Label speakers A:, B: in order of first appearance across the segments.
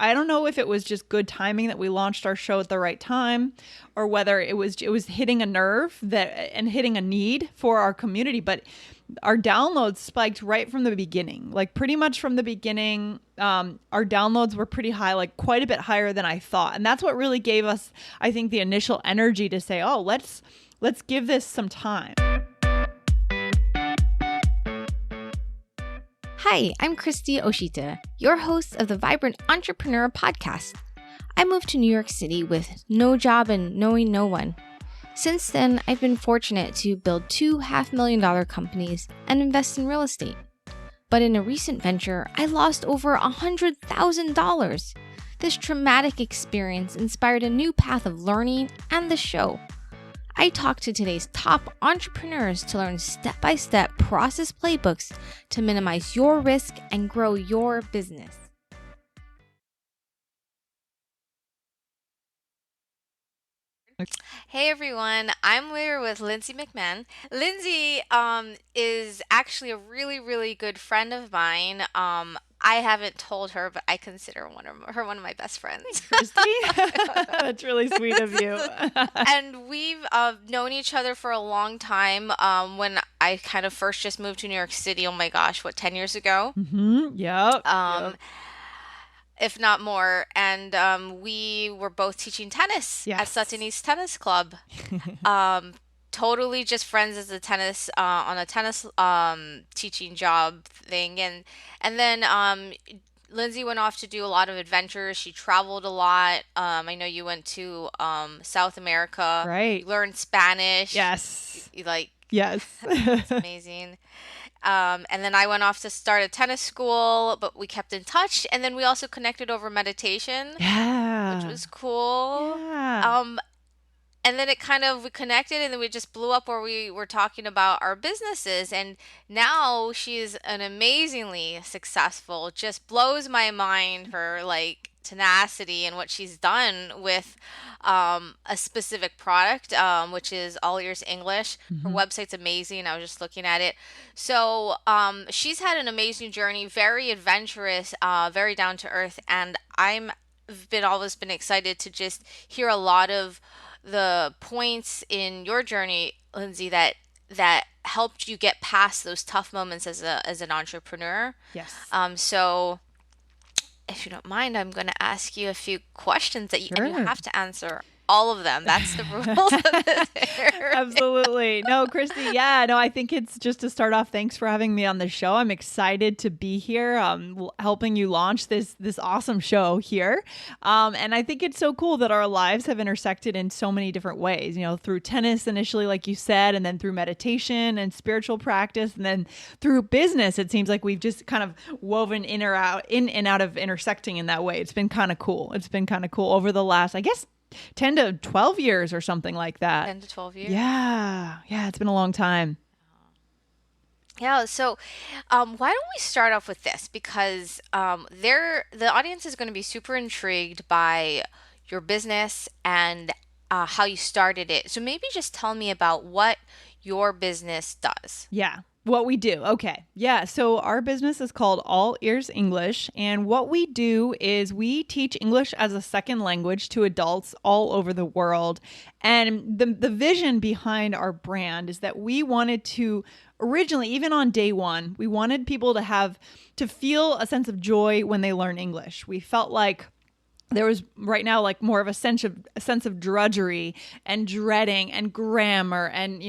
A: I don't know if it was just good timing that we launched our show at the right time, or whether it was hitting a nerve and hitting a need for our community. But our downloads spiked right from the beginning. Like pretty much from the beginning, our downloads were pretty high, like quite a bit higher than I thought. And that's what really gave us, I think, the initial energy to say, oh, let's give this some time.
B: Hi, I'm Christy Oshita, your host of the Vibrant Entrepreneur Podcast. I moved to New York City with no job and knowing no one. Since then, I've been fortunate to build 2 $500,000 companies and invest in real estate. But in a recent venture, I lost over $100,000. This traumatic experience inspired a new path of learning and the show. I talked to today's top entrepreneurs to learn step-by-step process playbooks to minimize your risk and grow your business. Hey everyone, I'm here with Lindsay McMahon. Lindsay is actually a really, really good friend of mine. I haven't told her, but I consider one of my best friends.
A: Christy, that's really sweet of you.
B: And we've known each other for a long time. When I kind of first just moved to New York City, oh my gosh, 10 years ago?
A: Mm-hmm. Yep.
B: If not more. And we were both teaching tennis at Sutton East Tennis Club. Totally just friends as a tennis on a tennis teaching job thing, and then Lindsay went off to do a lot of adventures. She traveled a lot. I know you went to South America.
A: Right.
B: You learned Spanish.
A: Yes.
B: Yes. It's amazing. And then I went off to start a tennis school, but we kept in touch, and then we also connected over meditation.
A: Yeah.
B: Which was cool.
A: Yeah.
B: And then we connected, and then we just blew up where we were talking about our businesses. And now she's an amazingly successful, just blows my mind, her tenacity and what she's done with a specific product, which is All Ears English. Her website's amazing. I was just looking at it. So she's had an amazing journey, very adventurous, very down to earth. And always been excited to just hear a lot of the points in your journey, Lindsay, that helped you get past those tough moments as an entrepreneur.
A: Yes.
B: So if you don't mind, I'm going to ask you a few questions that you have to answer all of them. That's the rules of this area.
A: Absolutely. No, Christy. Yeah, no, I think it's just to start off. Thanks for having me on the show. I'm excited to be here, helping you launch this awesome show here. And I think it's so cool that our lives have intersected in so many different ways, through tennis initially, like you said, and then through meditation and spiritual practice. And then through business, it seems like we've just kind of woven in and out of intersecting in that way. It's been kind of cool. Over the last, I guess, 10 to 12 years or something like that.
B: 10 to 12 years.
A: Yeah. It's been a long time.
B: Yeah. So why don't we start off with this? Because the audience is going to be super intrigued by your business and how you started it. So maybe just tell me about what your business does.
A: Yeah. What we do. Okay. Yeah. So our business is called All Ears English. And what we do is we teach English as a second language to adults all over the world. And the vision behind our brand is that we wanted to originally, even on day one, we wanted people to feel a sense of joy when they learn English. We felt like there was right now more of a sense of drudgery and dreading and grammar and,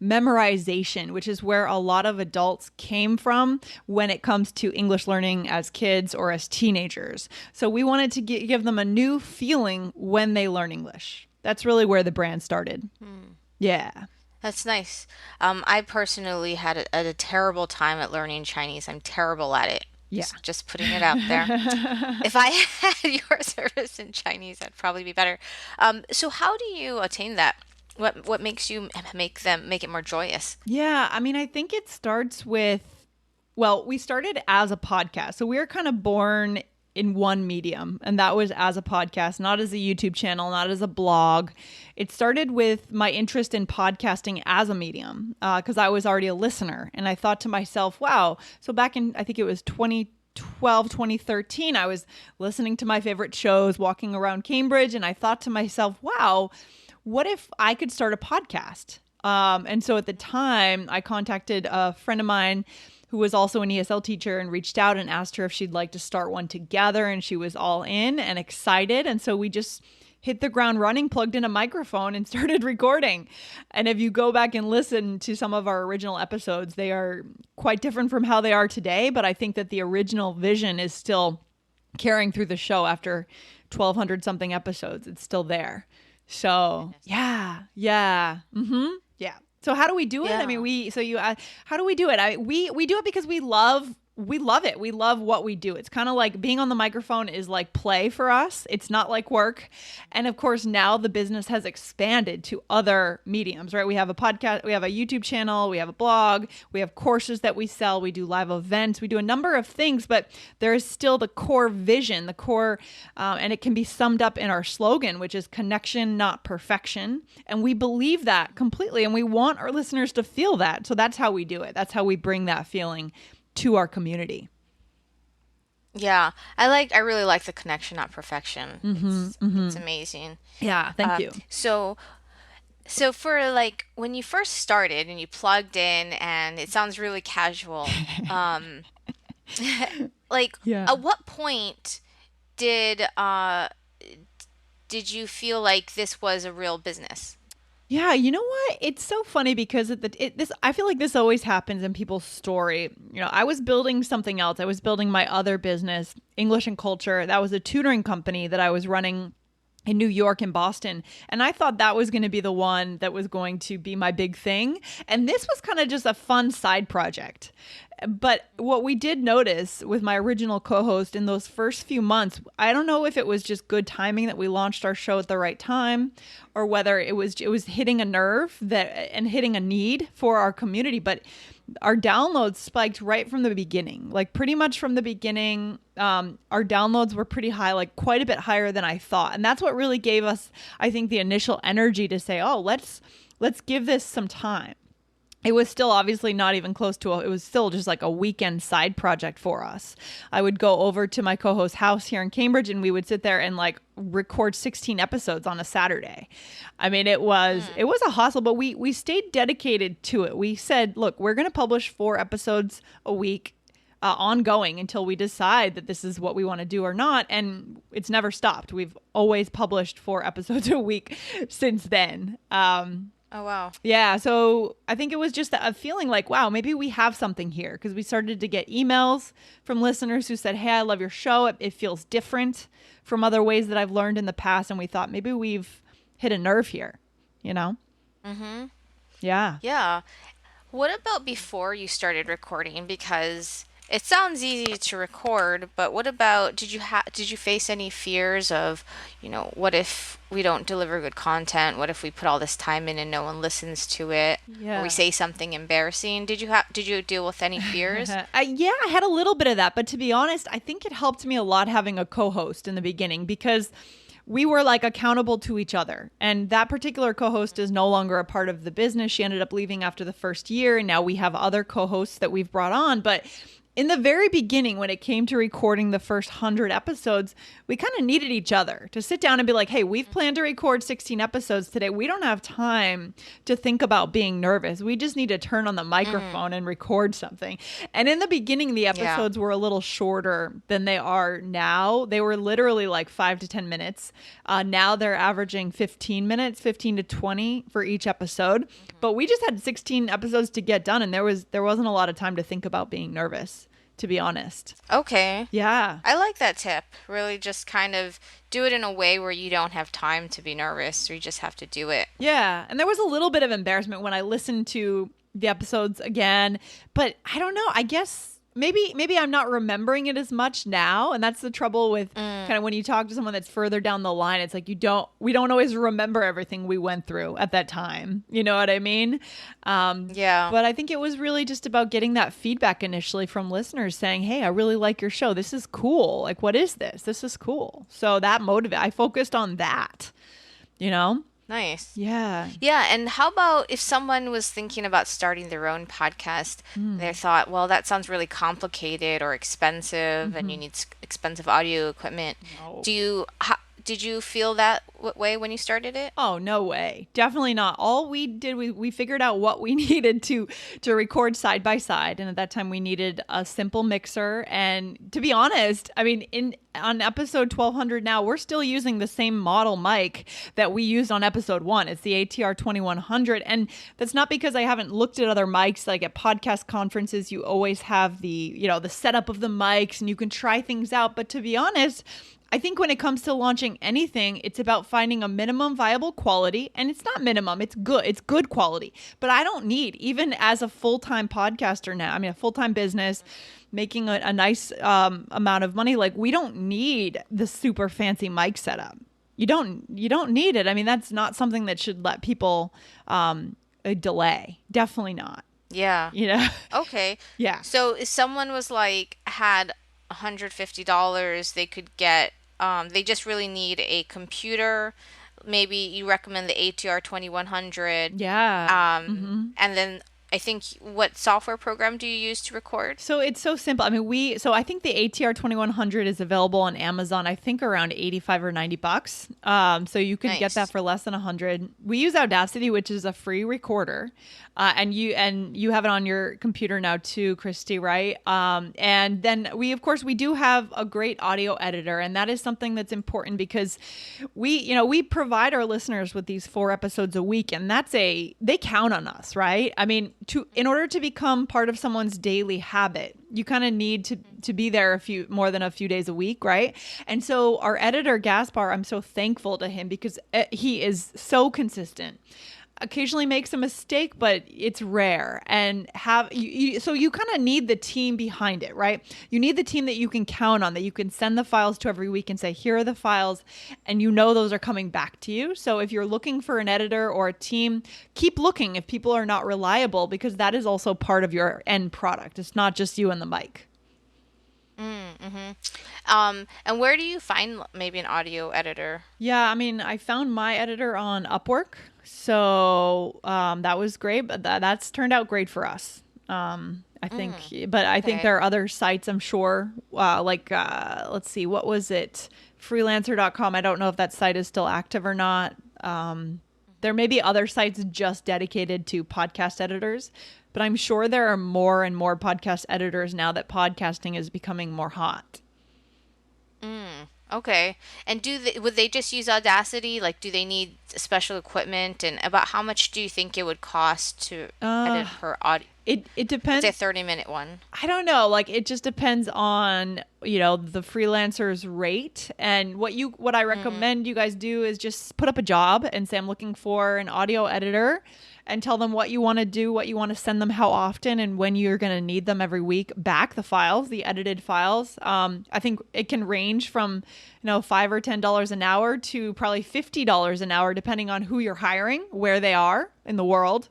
A: memorization, which is where a lot of adults came from when it comes to English learning as kids or as teenagers. So we wanted to give them a new feeling when they learn English. That's really where the brand started. Yeah.
B: That's nice. I personally had a terrible time at learning Chinese. I'm terrible at it.
A: Yeah.
B: Just putting it out there. If I had your service in Chinese, I'd probably be better. So how do you attain that? What makes you make it more joyous?
A: Yeah, I think it starts with, we started as a podcast. So we were kind of born in one medium, and that was as a podcast, not as a YouTube channel, not as a blog. It started with my interest in podcasting as a medium, because I was already a listener. And I thought to myself, wow, so back in, I think it was 2012 2013, I was listening to my favorite shows, walking around Cambridge, and I thought to myself, wow, what if I could start a podcast? And so at the time, I contacted a friend of mine who was also an ESL teacher and reached out and asked her if she'd like to start one together. And she was all in and excited. And so we just hit the ground running, plugged in a microphone and started recording. And if you go back and listen to some of our original episodes, they are quite different from how they are today. But I think that the original vision is still carrying through the show after 1,200 something episodes. It's still there. So yeah. So how do we do it?
B: Yeah.
A: I mean, how do we do it? We do it because we love it. We love what we do. It's kind of like being on the microphone is like play for us. It's not like work. And of course, now the business has expanded to other mediums, right? We have a podcast, we have a YouTube channel, we have a blog, we have courses that we sell, we do live events, we do a number of things, but there is still the core vision, and it can be summed up in our slogan, which is connection, not perfection. And we believe that completely. And we want our listeners to feel that. So that's how we do it. That's how we bring that feeling to our community.
B: Yeah, I really like the connection, not perfection. It's amazing.
A: Yeah, thank you.
B: So for like when you first started and you plugged in, and it sounds really casual, like at what point did you feel like this was a real business?
A: Yeah, you know what? It's so funny because I feel like this always happens in people's story. You know, I was building something else. I was building my other business, English and Culture. That was a tutoring company that I was running in New York and Boston. And I thought that was going to be the one that was going to be my big thing. And this was kind of just a fun side project. But what we did notice with my original co-host in those first few months, I don't know if it was just good timing that we launched our show at the right time, or whether it was hitting a nerve and hitting a need for our community. But our downloads spiked right from the beginning. Like pretty much from the beginning, our downloads were pretty high, like quite a bit higher than I thought. And that's what really gave us, I think, the initial energy to say, oh, let's give this some time. It was still obviously not even close to it was still just like a weekend side project for us. I would go over to my co-host's house here in Cambridge, and we would sit there and like record 16 episodes on a Saturday. I mean, it was a hustle, but we stayed dedicated to it. We said, look, we're going to publish 4 episodes a week, ongoing until we decide that this is what we want to do or not. And it's never stopped. We've always published 4 episodes a week since then.
B: Oh, wow.
A: Yeah. So I think it was just a feeling like, wow, maybe we have something here, because we started to get emails from listeners who said, hey, I love your show. It feels different from other ways that I've learned in the past. And we thought maybe we've hit a nerve here, you know?
B: Mm-hmm.
A: Yeah.
B: Yeah. What about before you started recording? Because it sounds easy to record, but what about, did you face any fears of, what if we don't deliver good content? What if we put all this time in and no one listens to it?
A: Yeah.
B: Or we say something embarrassing? Did you deal with any fears?
A: Yeah, I had a little bit of that, but to be honest, I think it helped me a lot having a co-host in the beginning, because we were like accountable to each other. And that particular co-host is no longer a part of the business. She ended up leaving after the first year, and now we have other co-hosts that we've brought on. But in the very beginning, when it came to recording the first 100 episodes, we kind of needed each other to sit down and be like, hey, we've planned to record 16 episodes today. We don't have time to think about being nervous. We just need to turn on the microphone and record something. And in the beginning, the episodes were a little shorter than they are now. They were literally like 5 to 10 minutes. Now they're averaging 15 minutes, 15 to 20 for each episode. But we just had 16 episodes to get done, and there wasn't a lot of time to think about being nervous, to be honest.
B: Okay.
A: Yeah.
B: I like that tip. Really just kind of do it in a way where you don't have time to be nervous, or you just have to do it.
A: Yeah. And there was a little bit of embarrassment when I listened to the episodes again, but I don't know. I guess maybe I'm not remembering it as much now. And that's the trouble with kind of when you talk to someone that's further down the line, it's like we don't always remember everything we went through at that time. You know what I mean?
B: Yeah.
A: But I think it was really just about getting that feedback initially from listeners saying, hey, I really like your show. This is cool. Like, what is this? This is cool. So that I focused on that,
B: Nice.
A: Yeah.
B: Yeah, and how about if someone was thinking about starting their own podcast, they
A: Mm.
B: thought, well, that sounds really complicated or expensive, and you
A: Hmm.
B: need expensive audio equipment.
A: No.
B: Did you feel that way when you started it?
A: Oh, no way. Definitely not. All we did, we figured out what we needed to record side by side. And at that time we needed a simple mixer. And to be honest, I mean, in on episode 1200 now, we're still using the same model mic that we used on episode 1. It's the ATR 2100. And that's not because I haven't looked at other mics. Like at podcast conferences, you always have the setup of the mics and you can try things out. But to be honest, I think when it comes to launching anything, it's about finding a minimum viable quality. And it's not minimum, it's good. It's good quality. But I don't need, even as a full time podcaster now, I mean, a full time business, making a nice amount of money, like we don't need the super fancy mic setup. You don't need it. I mean, that's not something that should let people delay. Definitely not.
B: Yeah.
A: You know?
B: Okay.
A: Yeah.
B: So if someone was like had $150, they could get they just really need a computer. Maybe you recommend the ATR 2100.
A: Yeah.
B: And then I think what software program do you use to record?
A: So it's so simple. I mean, I think the ATR 2100 is available on Amazon, I think around 85 or $90. So you could get that
B: Nice.
A: for less than 100. We use Audacity, which is a free recorder. And you have it on your computer now too, Christy, right? And then we do have a great audio editor, and that is something that's important because we provide our listeners with these 4 episodes a week, and they count on us, right? I mean, in order to become part of someone's daily habit, you kind of need to be there more than a few days a week, right? And so our editor Gaspar, I'm so thankful to him because he is so consistent. Occasionally makes a mistake, but it's rare. And so you kind of need the team behind it, right? You need the team that you can count on, that you can send the files to every week and say, here are the files, and those are coming back to you. So if you're looking for an editor or a team, keep looking if people are not reliable, because that is also part of your end product. It's not just you and the mic.
B: Mm-hmm. And where do you find maybe an audio editor?
A: Yeah, I mean, I found my editor on Upwork, so that was great. But that's turned out great for us. I think, but I think
B: Okay.
A: there are other sites, I'm sure, let's see, what was it? Freelancer.com. I don't know if that site is still active or not. There may be other sites just dedicated to podcast editors, but I'm sure there are more and more podcast editors now that podcasting is becoming more hot.
B: Okay. And would they just use Audacity? Like, do they need special equipment? And about how much do you think it would cost to
A: Uh,
B: edit per audio?
A: it
B: Let's say a
A: depends.
B: 30-minute one.
A: I don't know. Like it just depends on, the freelancer's rate. And what I recommend you guys do is just put up a job and say, I'm looking for an audio editor, and tell them what you want to do, what you want to send them, how often, and when you're going to need them every week. Back the files, the edited files. I think it can range from, $5 or $10 an hour to probably $50 an hour, depending on who you're hiring, where they are in the world.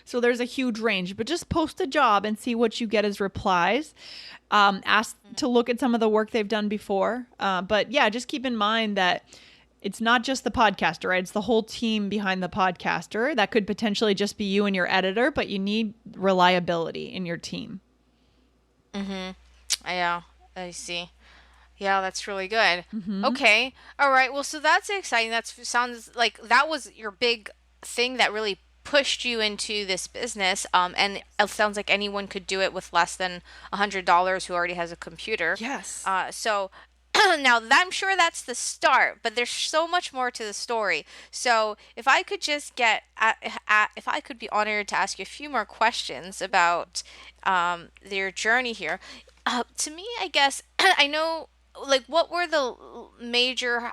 A: So there's a huge range, but just post a job and see what you get as replies. Ask to look at some of the work they've done before. But yeah, just keep in mind that it's not just the podcaster, right? It's the whole team behind the podcaster. That could potentially just be you and your editor, but you need reliability in your team.
B: Yeah, I see. Yeah, that's really good. Okay. All right. Well, so that's exciting. Sounds like that was your big thing that really pushed you into this business. And it sounds like anyone could do it with less than $100 who already has a computer.
A: Yes.
B: So now I'm sure that's the start, but there's so much more to the story. So if I could just if I could be honored to ask you a few more questions about your journey here. To me, I guess I know, like, what were the major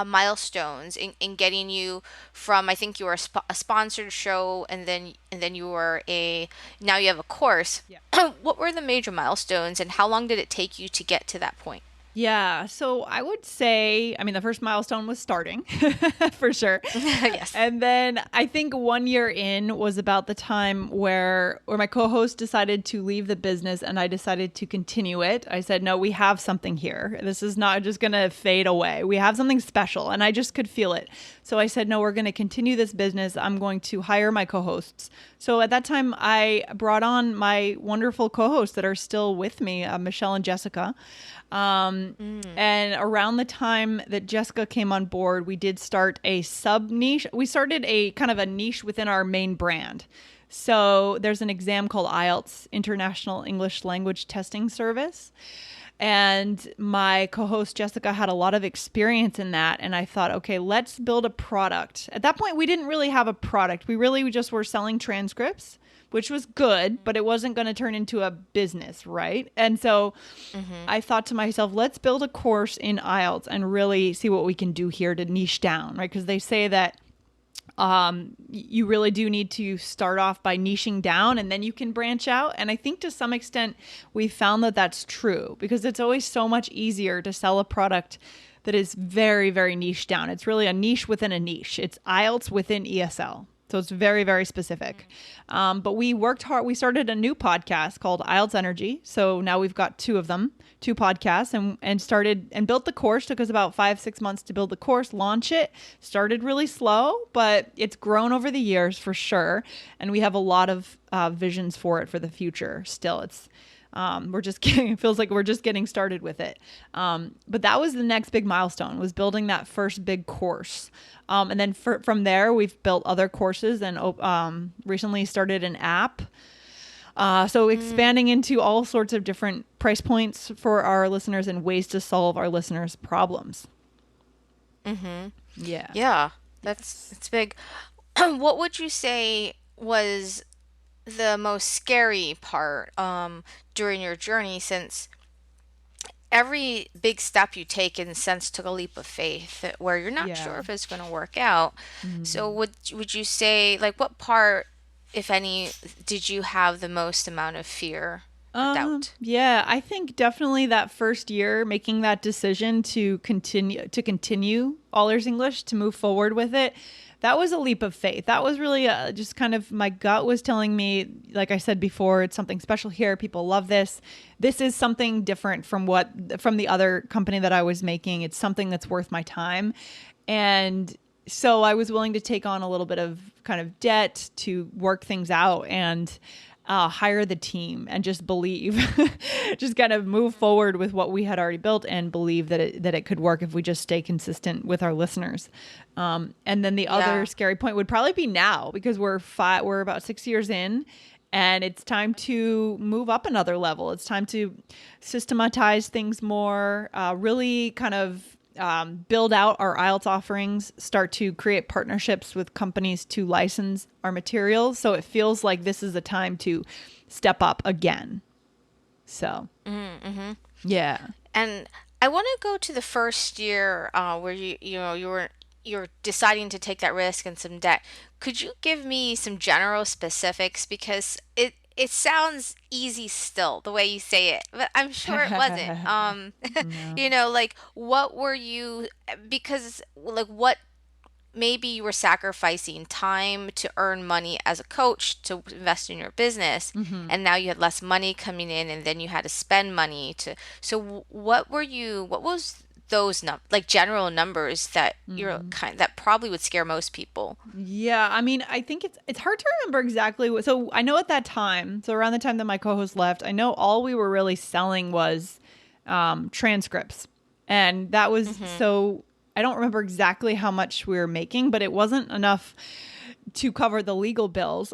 B: milestones in getting you from, I think you were a sponsored show, and then you were now you have a course.
A: Yeah.
B: What were the major milestones, and how long did it take you to get to that point?
A: Yeah. So I would say, I mean, the first milestone was starting for sure.
B: Yes.
A: And then I think 1 year in was about the time where my co-host decided to leave the business and I decided to continue it. I said, no, we have something here. This is not just going to fade away. We have something special. And I just could feel it. So I said, no, we're going to continue this business. I'm going to hire my co-hosts. So at that time, I brought on my wonderful co-hosts that are still with me, Michelle and Jessica. And around the time that Jessica came on board, we did start a sub niche. We started a kind of a niche within our main brand. So there's an exam called IELTS, International English Language Testing Service. And my co-host Jessica had a lot of experience in that. And I thought, okay, let's build a product. At that point, we didn't really have a product. We really just were selling transcripts, which was good, but it wasn't going to turn into a business, right? And so I thought to myself, let's build a course in IELTS and really see what we can do here to niche down, right? Because they say that you really do need to start off by niching down and then you can branch out. And I think to some extent we found that that's true because it's always so much easier to sell a product that is very, very niche down. It's really a niche within a niche. It's IELTS within ESL. So it's very, very specific. But we worked hard. We started a new podcast called IELTS Energy. So now we've got two of them, two podcasts, and started and built the course. Took us about 5-6 months to build the course, launch it. Started really slow, but it's grown over the years for sure. And we have a lot of visions for it for the future. Still, we're just getting, it feels like we're just getting started with it. But that was the next big milestone, was building that first big course. And then from there, we've built other courses and recently started an app. So expanding into all sorts of different price points for our listeners and ways to solve our listeners' problems. Yeah.
B: Yeah, it's big. What would you say was the most scary part during your journey, since every big step you take in a sense took a leap of faith where you're not sure
A: Yeah.
B: if it's going to work out. So would you say, like, what part, if any, did you have the most amount of fear or doubt?
A: Yeah, I think definitely that first year, making that decision to continue All Ears English, to move forward with it, that was a leap of faith. That was really just kind of, my gut was telling me, like I said before, it's something special here. People love this. This is something different from the other company that I was making. It's something that's worth my time. And so I was willing to take on a little bit of kind of debt to work things out and hire the team and just believe, just kind of move forward with what we had already built and believe that it could work if we just stay consistent with our listeners. And then the other scary point would probably be now, because we're about 6 years in, and it's time to move up another level. It's time to systematize things more, really kind of build out our IELTS offerings, start to create partnerships with companies to license our materials. So it feels like this is the time to step up again. So, yeah.
B: And I want to go to the first year where you're deciding to take that risk and some debt. Could you give me some general specifics, because it sounds easy still the way you say it, but I'm sure it wasn't.
A: No.
B: Like, what were you, because, like, what, maybe you were sacrificing time to earn money as a coach to invest in your business, and now you had less money coming in, and then you had to spend money to, so what was those like general numbers that that probably would scare most people?
A: Yeah, I mean, I think it's hard to remember exactly what. So I know at that time, so around the time that my co-host left, I know all we were really selling was transcripts, and that was so. I don't remember exactly how much we were making, but it wasn't enough to cover the legal bills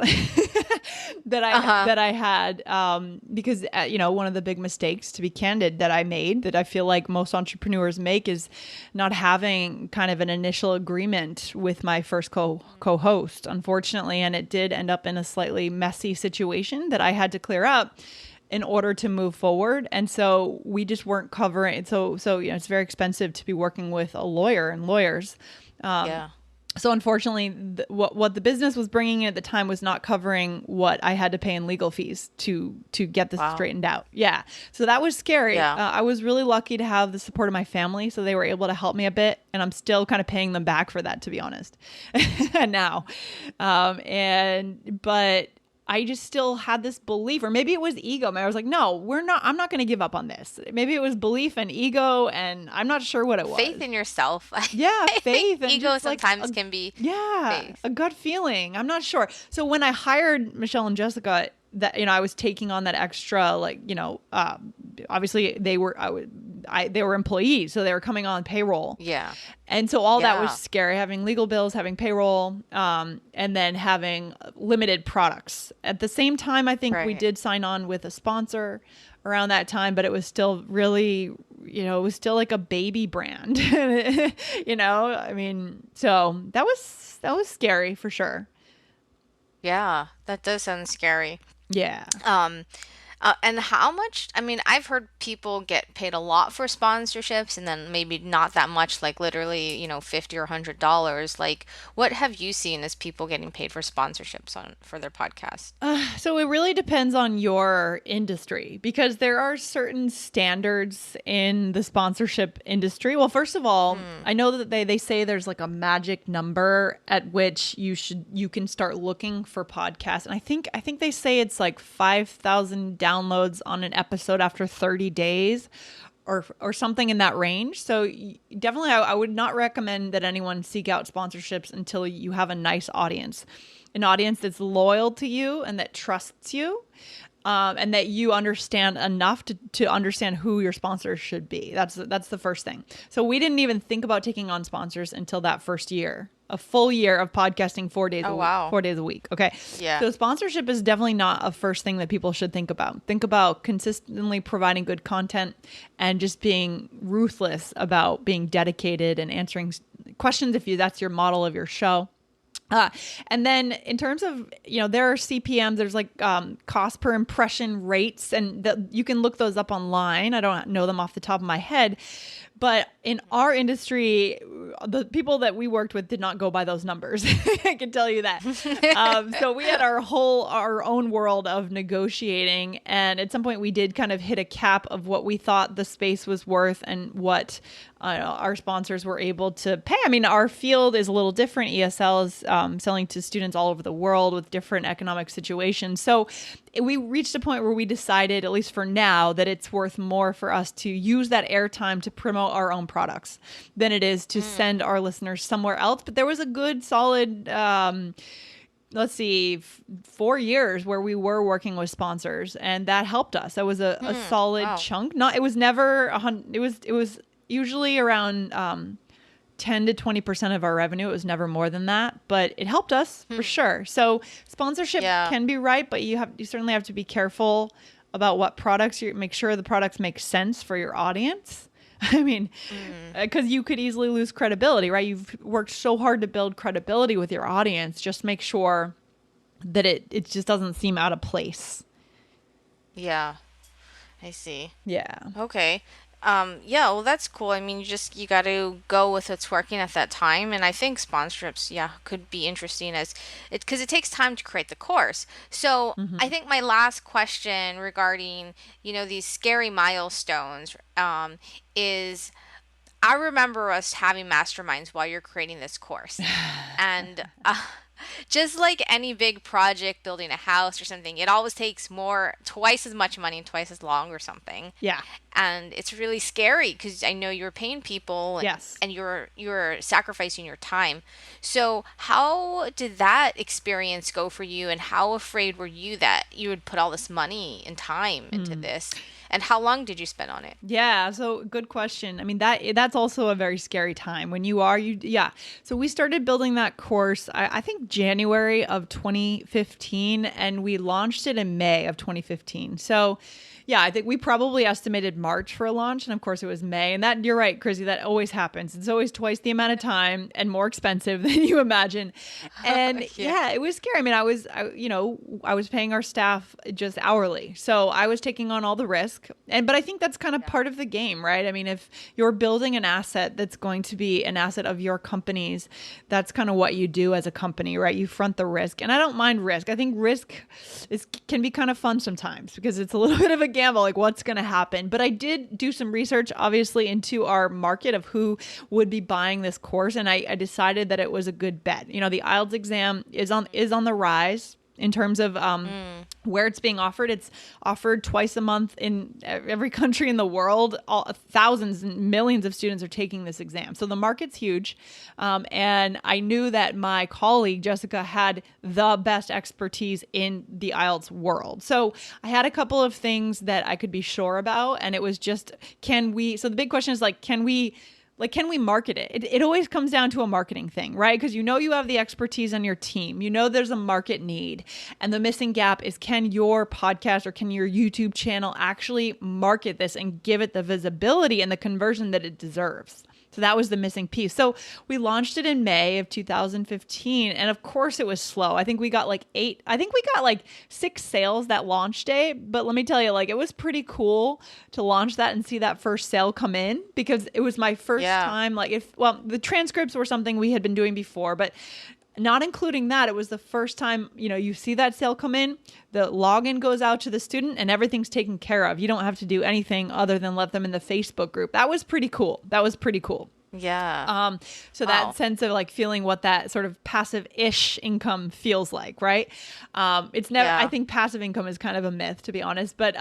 A: that I had, because one of the big mistakes, to be candid, that I made, that I feel like most entrepreneurs make, is not having kind of an initial agreement with my first co-host, unfortunately, and it did end up in a slightly messy situation that I had to clear up in order to move forward. And so we just weren't covering. So it's very expensive to be working with a lawyer and lawyers.
B: Yeah.
A: So unfortunately, what the business was bringing in at the time was not covering what I had to pay in legal fees to get this
B: Wow.
A: straightened out. Yeah, so that was scary.
B: Yeah.
A: I was really lucky to have the support of my family, so they were able to help me a bit, and I'm still kind of paying them back for that, to be honest. Now, but I just still had this belief, or maybe it was ego. I was like, no, I'm not going to give up on this. Maybe it was belief and ego, and I'm not sure what it was.
B: Faith in yourself.
A: Yeah,
B: I
A: faith
B: think
A: and
B: ego
A: just like
B: sometimes can be faith.
A: a gut feeling. I'm not sure. So when I hired Michelle and Jessica, that I was taking on that extra, like obviously they were they were employees, so they were coming on payroll.
B: Yeah.
A: And so all that
B: Yeah.
A: was scary, having legal bills, having payroll, and then having limited products. At the same time, I think we
B: Right.
A: did sign on with a sponsor around that time, but it was still really, it was still like a baby brand, I mean, so that was scary for sure.
B: Yeah, that does sound scary.
A: Yeah.
B: And how much? I mean, I've heard people get paid a lot for sponsorships and then maybe not that much, like literally, $50 or $100. Like, what have you seen as people getting paid for sponsorships for their podcast?
A: So it really depends on your industry, because there are certain standards in the sponsorship industry. Well, first of all, I know that they say there's like a magic number at which you can start looking for podcasts. And I think they say it's like 5,000 downloads on an episode after 30 days or something in that range. So definitely I would not recommend that anyone seek out sponsorships until you have a nice audience. An audience that's loyal to you and that trusts you, and that you understand enough to understand who your sponsors should be. That's the first thing. So we didn't even think about taking on sponsors until that first year, a full year of podcasting 4 days a week,
B: Wow.
A: 4 days a week. Okay.
B: Yeah.
A: So sponsorship is definitely not a first thing that people should think about. Think about consistently providing good content and just being ruthless about being dedicated and answering questions if that's your model of your show. And then in terms of, there are CPMs, there's like cost per impression rates, and you can look those up online. I don't know them off the top of my head. But in our industry, the people that we worked with did not go by those numbers. I can tell you that. So we had our own world of negotiating. And at some point we did kind of hit a cap of what we thought the space was worth and what our sponsors were able to pay. I mean, our field is a little different. ESL is selling to students all over the world with different economic situations. So we reached a point where we decided, at least for now, that it's worth more for us to use that airtime to promote our own products than it is to send our listeners somewhere else. But there was a good solid, 4 years where we were working with sponsors, and that helped us. That was a solid
B: Wow.
A: chunk. It was never it was usually around 10 to 20% of our revenue. It was never more than that, but it helped us for sure. So sponsorship
B: Yeah.
A: can be right, but you certainly have to be careful about what products make sure the products make sense for your audience. I mean, because you could easily lose credibility, right? You've worked so hard to build credibility with your audience. Just make sure that it just doesn't seem out of place.
B: Yeah, I see.
A: Yeah.
B: Okay. Yeah, well, that's cool. I mean, you got to go with what's working at that time, and I think sponsorships, yeah, could be interesting because it takes time to create the course. So I think my last question regarding, these scary milestones, is I remember us having masterminds while you're creating this course, and just like any big project, building a house or something, it always takes twice as much money and twice as long or something.
A: Yeah.
B: And it's really scary because I know you're paying people, and,
A: Yes.
B: and you're sacrificing your time. So how did that experience go for you, and how afraid were you that you would put all this money and time into this? And how long did you spend on it?
A: Yeah, so good question. I mean, that's also a very scary time when yeah. So we started building that course, I think January of 2015, and we launched it in May of 2015. So Yeah, I think we probably estimated March for a launch, and of course it was May. And that, you're right, Chrissy, that always happens. It's always twice the amount of time and more expensive than you imagine. And
B: Yeah.
A: yeah, it was scary. I mean, I was paying our staff just hourly, so I was taking on all the risk. And but I think that's kind of part of the game, right? I mean, if you're building an asset that's going to be an asset of your company's, that's kind of what you do as a company, right? You front the risk, and I don't mind risk. I think risk can be kind of fun sometimes because it's a little bit of a gamble, like what's going to happen. But I did do some research, obviously, into our market of who would be buying this course, and I decided that it was a good bet. You know, the IELTS exam is on the rise in terms of where it's being offered. It's offered twice a month in every country in the world. Thousands and millions of students are taking this exam. So the market's huge. And I knew that my colleague, Jessica, had the best expertise in the IELTS world. So I had a couple of things that I could be sure about. And it was just, so the big question is like, can we market it? It always comes down to a marketing thing, right? Because you have the expertise on your team. You know there's a market need. And the missing gap is, can your podcast or can your YouTube channel actually market this and give it the visibility and the conversion that it deserves? So that was the missing piece. So we launched it in May of 2015. And of course it was slow. I think we got like 6 sales that launch day. But let me tell you, like, it was pretty cool to launch that and see that first sale come in, because it was my first time. The transcripts were something we had been doing before, but not including that, it was the first time, you see that sale come in, the login goes out to the student and everything's taken care of. You don't have to do anything other than let them in the Facebook group. That was pretty cool.
B: Yeah.
A: So that sense of like feeling what that sort of passive-ish income feels like, right? It's never, I think passive income is kind of a myth, to be honest, but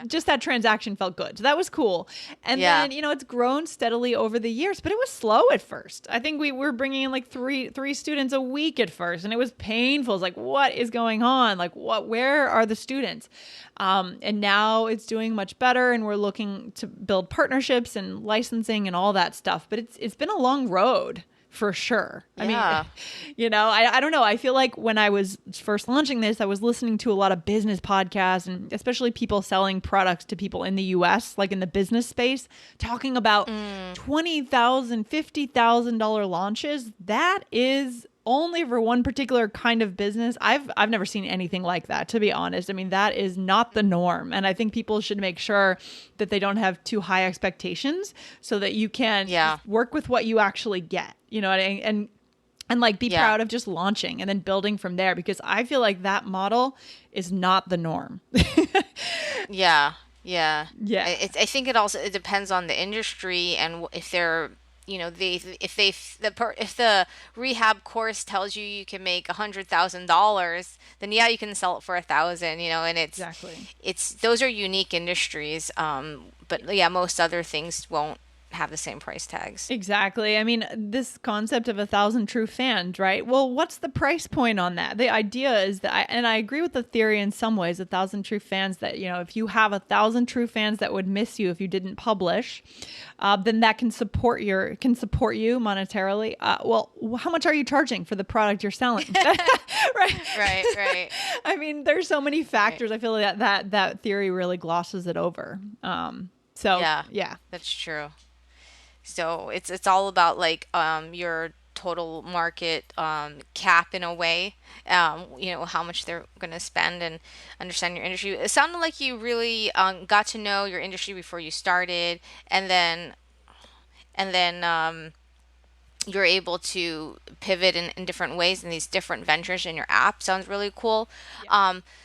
A: just that transaction felt good. So that was cool. And then, it's grown steadily over the years, but it was slow at first. I think we were bringing in like three students a week at first, and it was painful. It's like, what is going on? Like, where are the students? And now it's doing much better, and we're looking to build partnerships and licensing and all that stuff. But it's been a long road for sure. I mean, I don't know. I feel like when I was first launching this, I was listening to a lot of business podcasts, and especially people selling products to people in the US, like in the business space, talking about $20,000, $50,000 launches. That is only for one particular kind of business. I've never seen anything like that, to be honest. I mean, that is not the norm. And I think people should make sure that they don't have too high expectations, so that you can work with what you actually get, and like be proud of just launching and then building from there, because I feel like that model is not the norm.
B: Yeah. I think it depends on the industry, and if they're, if the rehab course tells you can make $100,000, then you can sell it for 1,000, and it's those are unique industries. But most other things won't have the same price tags.
A: Exactly. I mean, this concept of 1,000 true fans, right? Well, what's the price point on that? The idea is that, and I agree with the theory in some ways, 1,000 true fans, that, if you have 1,000 true fans that would miss you if you didn't publish, then that can support you monetarily. Well, how much are you charging for the product you're selling?
B: Right.
A: I mean, there's so many factors. I feel like that theory really glosses it over.
B: That's true. So it's all about like your total market cap in a way, how much they're going to spend, and understand your industry. It sounded like you really got to know your industry before you started, and then you're able to pivot in different ways in these different ventures in your app. Sounds really cool.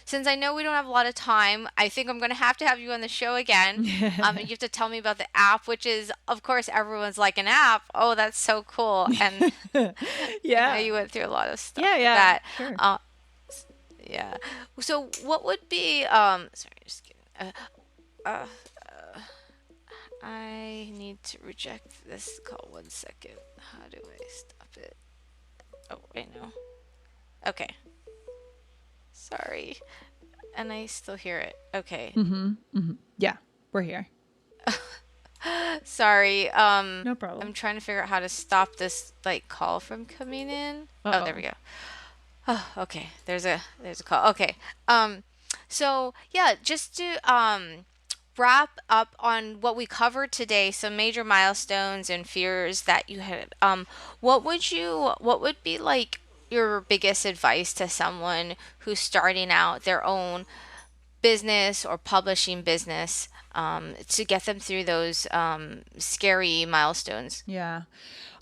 B: Since I know we don't have a lot of time, I think I'm going to have you on the show again. You have to tell me about the app, which is, of course, everyone's like, an app. Oh, that's so cool. And I know you went through a lot of stuff.
A: Sure.
B: So what would be, sorry, just kidding. I need to reject this call. 1 second. How do I stop it? Oh, right now. Okay. Sorry. And I still hear it. Okay.
A: Yeah, we're here.
B: Sorry.
A: No problem.
B: I'm trying to figure out how to stop this call from coming in.
A: Uh-oh.
B: Oh, there we go. Oh, okay. There's a call. Okay. So, yeah, just to wrap up on what we covered today, some major milestones and fears that you had, what would be like your biggest advice to someone who's starting out their own business or publishing business, to get them through those scary milestones?
A: Yeah.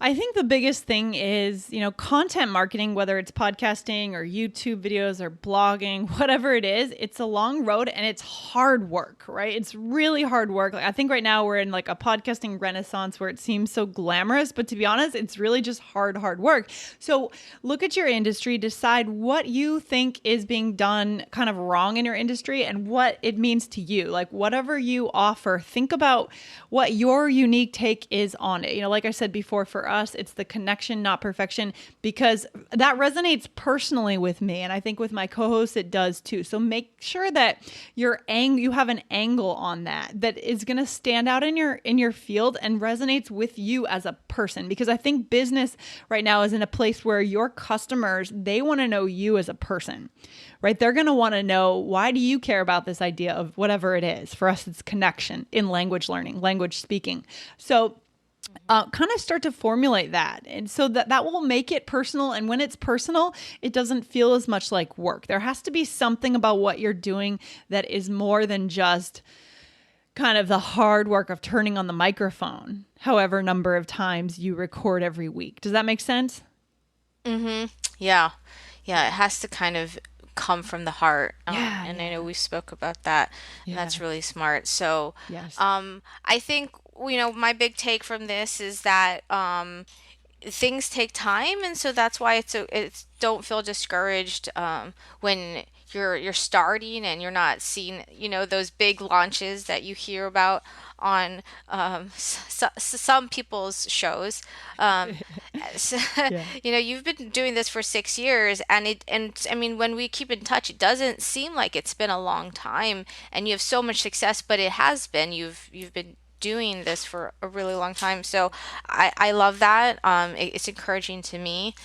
A: I think the biggest thing is, content marketing, whether it's podcasting or YouTube videos or blogging, whatever it is, it's a long road and it's hard work, right? It's really hard work. Like, I think right now we're in like a podcasting renaissance where it seems so glamorous, but to be honest, it's really just hard work. So look at your industry, decide what you think is being done kind of wrong in your industry and what it means to you. Like, whatever you offer, think about what your unique take is on it. Like I said before, for us, it's the connection, not perfection, because that resonates personally with me. And I think with my co-hosts, it does too. So make sure that you have an angle on that is going to stand out in your field and resonates with you as a person. Because I think business right now is in a place where your customers, they want to know you as a person, right? They're going to want to know, why do you care about this idea of whatever it is? For us, it's connection in language learning, language speaking. So kind of start to formulate that. And so that will make it personal. And when it's personal, it doesn't feel as much like work. There has to be something about what you're doing that is more than just kind of the hard work of turning on the microphone, however number of times you record every week. Does that make sense?
B: Mm-hmm. Yeah. Yeah, it has to kind of come from the heart.
A: Yeah,
B: And I
A: yeah,
B: know we spoke about that, and
A: yeah.
B: that's really smart. So,
A: Yes.
B: I think, my big take from this is that things take time, and so that's why it's don't feel discouraged when you're starting and you're not seeing those big launches that you hear about on some people's shows. So,
A: Yeah.
B: you've been doing this for 6 years, and I mean, when we keep in touch, it doesn't seem like it's been a long time, and you have so much success, but it has been. You've been doing this for a really long time. So I love that. It's encouraging to me.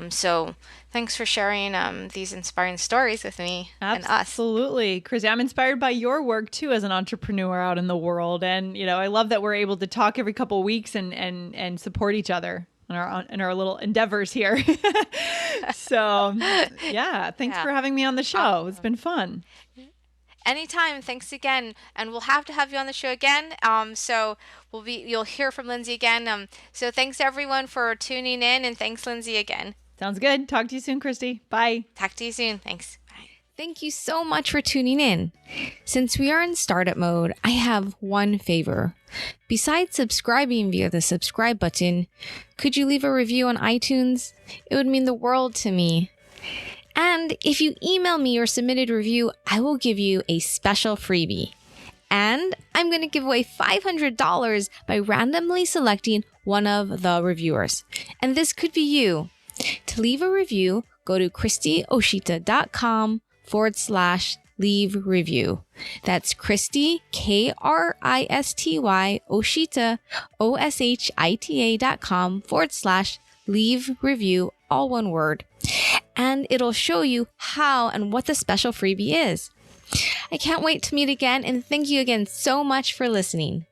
B: So thanks for sharing these inspiring stories with me and us.
A: Absolutely. Chrissy, I'm inspired by your work too as an entrepreneur out in the world. And, I love that we're able to talk every couple of weeks and support each other in our little endeavors here. So, yeah, thanks
B: Yeah.
A: for having me on the show. It's been fun.
B: Anytime. Thanks again. And we'll have to have you on the show again. So you'll hear from Lindsay again. So thanks everyone for tuning in, and thanks Lindsay again.
A: Sounds good. Talk to you soon, Christy. Bye.
B: Talk to you soon. Thanks. Bye.
C: Thank you so much for tuning in. Since we are in startup mode, I have one favor. Besides subscribing via the subscribe button, could you leave a review on iTunes? It would mean the world to me. And if you email me your submitted review, I will give you a special freebie. And I'm going to give away $500 by randomly selecting one of the reviewers. And this could be you. To leave a review, go to christyoshita.com/leave review. That's Christy, KRISTY, Oshita, OSHITA.com/leave review, all one word. And it'll show you how and what the special freebie is. I can't wait to meet again, and thank you again so much for listening.